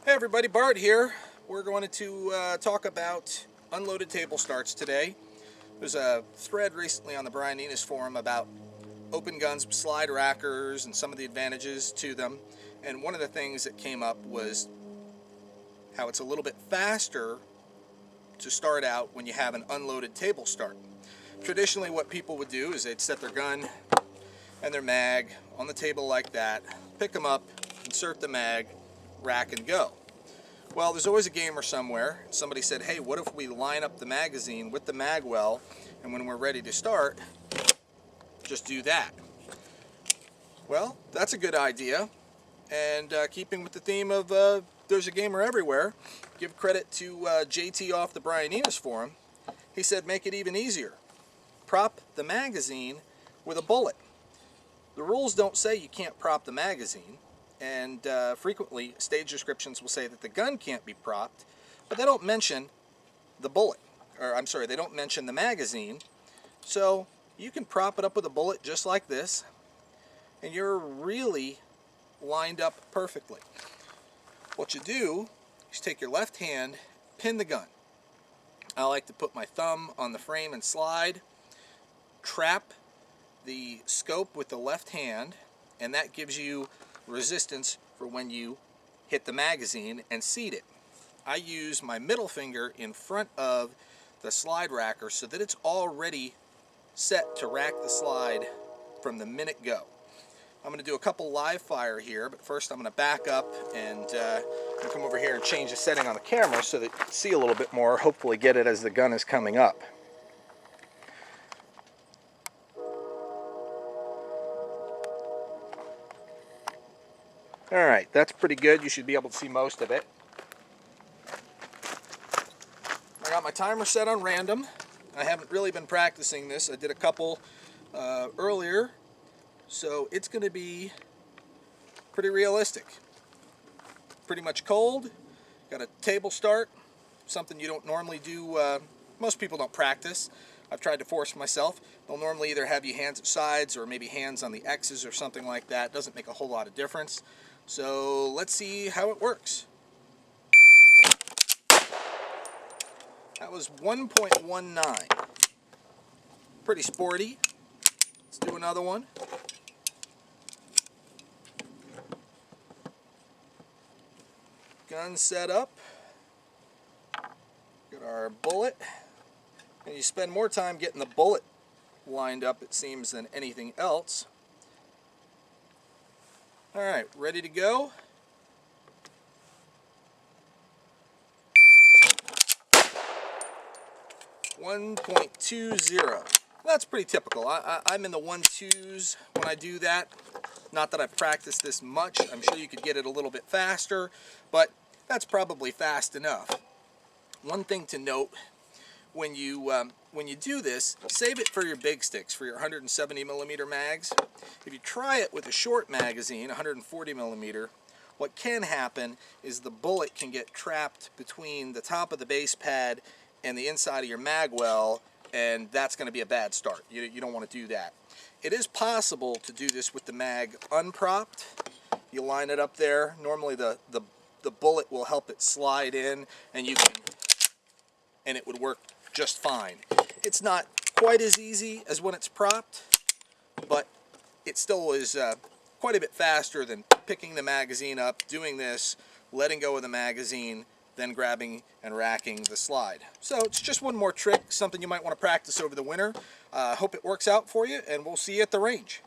Hey everybody, Bart here. We're going to talk about unloaded table starts today. There's a thread recently on the Brian Enos forum about open guns, slide rackers, and some of the advantages to them. And one of the things that came up was how it's a little bit faster to start out when you have an unloaded table start. Traditionally, what people would do is they'd set their gun and their mag on the table like that, pick them up, insert the mag, rack and go. Well, there's always a gamer somewhere. Somebody said, hey, what if we line up the magazine with the mag well, and when we're ready to start, just do that? Well, that's a good idea. And keeping with the theme of there's a gamer everywhere, give credit to JT off the Brian Enos forum. He said, make it even easier. Prop the magazine with a bullet. The rules don't say you can't prop the magazine. And frequently, stage descriptions will say that the gun can't be propped, but they don't mention the bullet. Or, I'm sorry, they don't mention the magazine. So you can prop it up with a bullet just like this, and you're really lined up perfectly. What you do is take your left hand, pin the gun. I like to put my thumb on the frame and slide, trap the scope with the left hand, and that gives you resistance for when you hit the magazine and seat it. I use my middle finger in front of the slide racker so that it's already set to rack the slide from the minute go. I'm going to do a couple live fire here, but first I'm going to back up and come over here and change the setting on the camera so that you can see a little bit more, hopefully get it as the gun is coming up. Alright, that's pretty good. You should be able to see most of it. I got my timer set on random. I haven't really been practicing this. I did a couple earlier, so it's going to be pretty realistic. Pretty much cold. Got a table start, something you don't normally do. Most people don't practice. I've tried to force myself. They'll normally either have you hands at sides or maybe hands on the X's or something like that. It doesn't make a whole lot of difference. So let's see how it works. That was 1.19. Pretty sporty. Let's do another one. Gun set up. Got our bullet. And you spend more time getting the bullet lined up, it seems, than anything else. Alright, ready to go? .20. That's pretty typical. I'm in the 1.2s when I do that. Not that I've practiced this much. I'm sure you could get it a little bit faster, but that's probably fast enough. One thing to note, when you do this, save it for your big sticks, for your 170 millimeter mags. If you try it with a short magazine, 140 millimeter, what can happen is the bullet can get trapped between the top of the base pad and the inside of your mag well, and that's going to be a bad start. You don't want to do that. It is possible to do this with the mag unpropped. You line it up there. Normally the bullet will help it slide in, and it would work just fine. It's not quite as easy as when it's propped, but it still is quite a bit faster than picking the magazine up, doing this, letting go of the magazine, then grabbing and racking the slide. So it's just one more trick, something you might want to practice over the winter. Hope it works out for you, and we'll see you at the range.